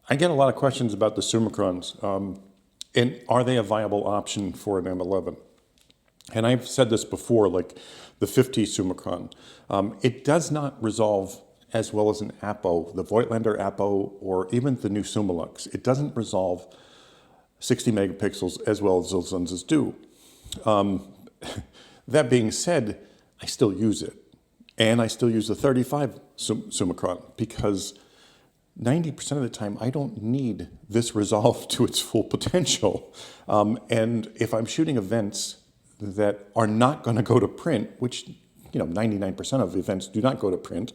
I get a lot of questions about the Summicrons, and are they a viable option for an M11? And I've said this before, like the 50 Summicron. It does not resolve as well as an Apo, the Voigtlander Apo, or even the new Summilux. It doesn't resolve 60 megapixels as well as those lenses do. That being said, I still use it. And I still use the 35 Summicron because 90% of the time I don't need this resolve to its full potential. And if I'm shooting events that are not going to go to print, which 99% of events do not go to print,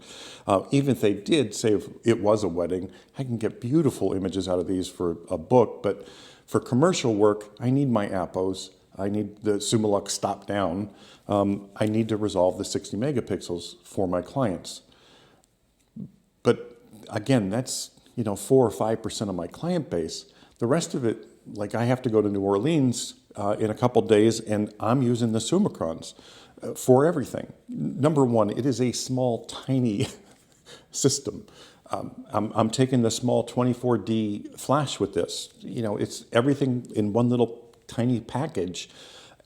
even if they did, say if it was a wedding, I can get beautiful images out of these for a book. But for commercial work, I need my Apos. I need the Summilux stop down. I need to resolve the 60 megapixels for my clients. But again, that's 4 or 5% of my client base. The rest of it, like I have to go to New Orleans in a couple days, and I'm using the Summicrons for everything. Number one, it is a small, tiny system. I'm taking the small 24D flash with this. It's everything in one little tiny package,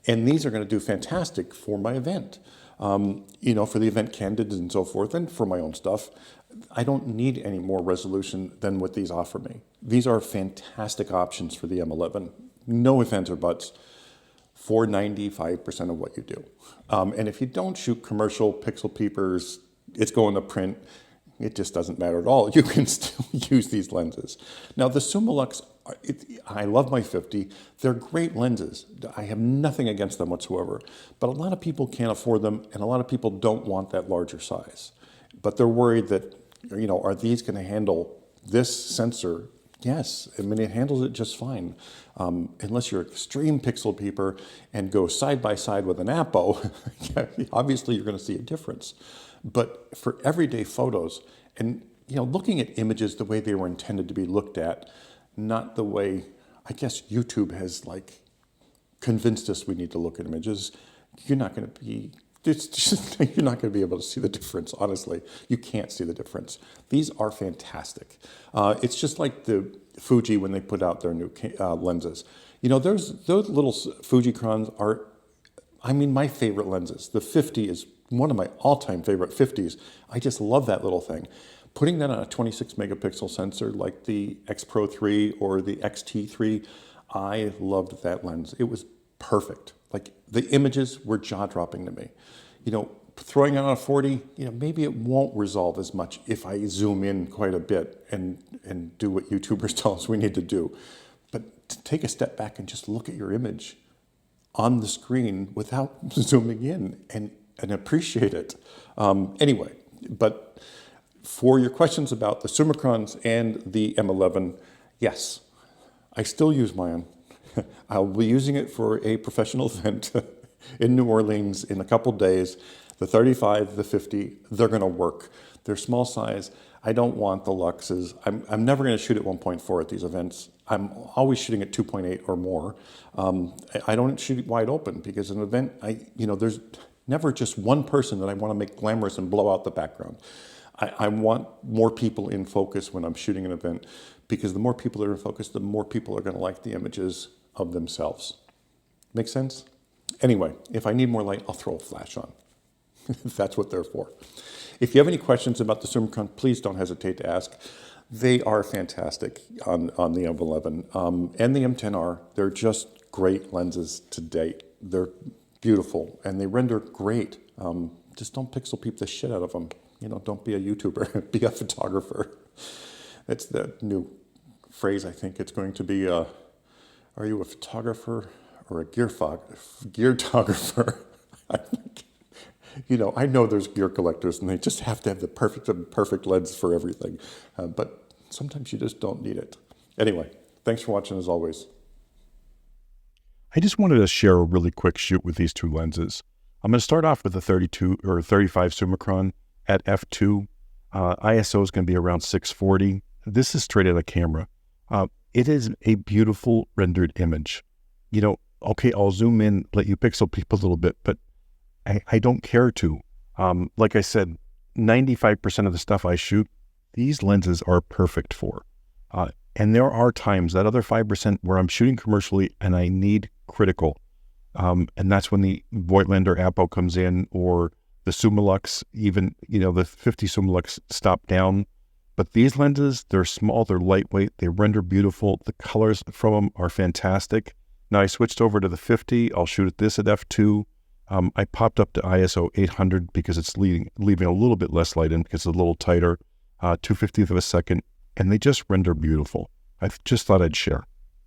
and these are going to do fantastic for my event. For the event candidates and so forth, and for my own stuff. I don't need any more resolution than what these offer me. These are fantastic options for the M11. No ifs, ands, or buts for 95% of what you do. And if you don't shoot commercial pixel peepers, it's going to print. It just doesn't matter at all. You can still use these lenses. Now the Summilux, I love my 50. They're great lenses. I have nothing against them whatsoever. But a lot of people can't afford them, and a lot of people don't want that larger size. But they're worried that, are these going to handle this sensor? Yes, I mean, it handles it just fine. Unless you're an extreme pixel peeper and go side by side with an Apo, obviously you're going to see a difference. But for everyday photos, and looking at images the way they were intended to be looked at, not the way, I guess, YouTube has convinced us we need to look at images, you're not going to be you're not going to be able to see the difference, honestly. You can't see the difference. These are fantastic. It's just like the Fuji when they put out their new lenses. Those little Fujicrons are, my favorite lenses. The 50 is one of my all-time favorite 50s. I just love that little thing. Putting that on a 26 megapixel sensor like the X Pro 3 or the XT3, I loved that lens. It was perfect. The images were jaw-dropping to me. Throwing it on a 40, maybe it won't resolve as much if I zoom in quite a bit and do what YouTubers tell us we need to do. But to take a step back and just look at your image on the screen without zooming in and appreciate it. Anyway, but for your questions about the Summicrons and the M11, yes, I still use mine. I'll be using it for a professional event in New Orleans in a couple days. The 35, the 50, they're going to work. They're small size. I don't want the Luxes. I'm never going to shoot at 1.4 at these events. I'm always shooting at 2.8 or more. I don't shoot it wide open because an event, there's never just one person that I want to make glamorous and blow out the background. I want more people in focus when I'm shooting an event, because the more people that are in focus, the more people are going to like the images of themselves. Make sense? Anyway, if I need more light, I'll throw a flash on. That's what they're for. If you have any questions about the Summicron, please don't hesitate to ask. They are fantastic on the M11 and the M10R. They're just great lenses to date. They're beautiful and they render great. Just don't pixel peep the shit out of them. Don't be a YouTuber, be a photographer. That's the new phrase, I think. It's going to be, are you a photographer or a geartographer? I know there's gear collectors and they just have to have the perfect lens for everything. But sometimes you just don't need it. Anyway, thanks for watching as always. I just wanted to share a really quick shoot with these two lenses. I'm going to start off with the 32 or 35 Summicron at f2. ISO is going to be around 640. This is straight at a camera. It is a beautiful rendered image. Okay, I'll zoom in, let you pixel peep a little bit, but I don't care to. Like I said, 95% of the stuff I shoot, these lenses are perfect for. And there are times, that other 5%, where I'm shooting commercially and I need critical. And that's when the Voigtlander Apo comes in, or the Summilux, even, the 50 Summilux stop down. But these lenses, they're small, they're lightweight, they render beautiful. The colors from them are fantastic. Now I switched over to the 50. I'll shoot this at f2. I popped up to ISO 800 because it's leaving a little bit less light in, because it's a little tighter, 2/50th of a second, and they just render beautiful. I just thought I'd share.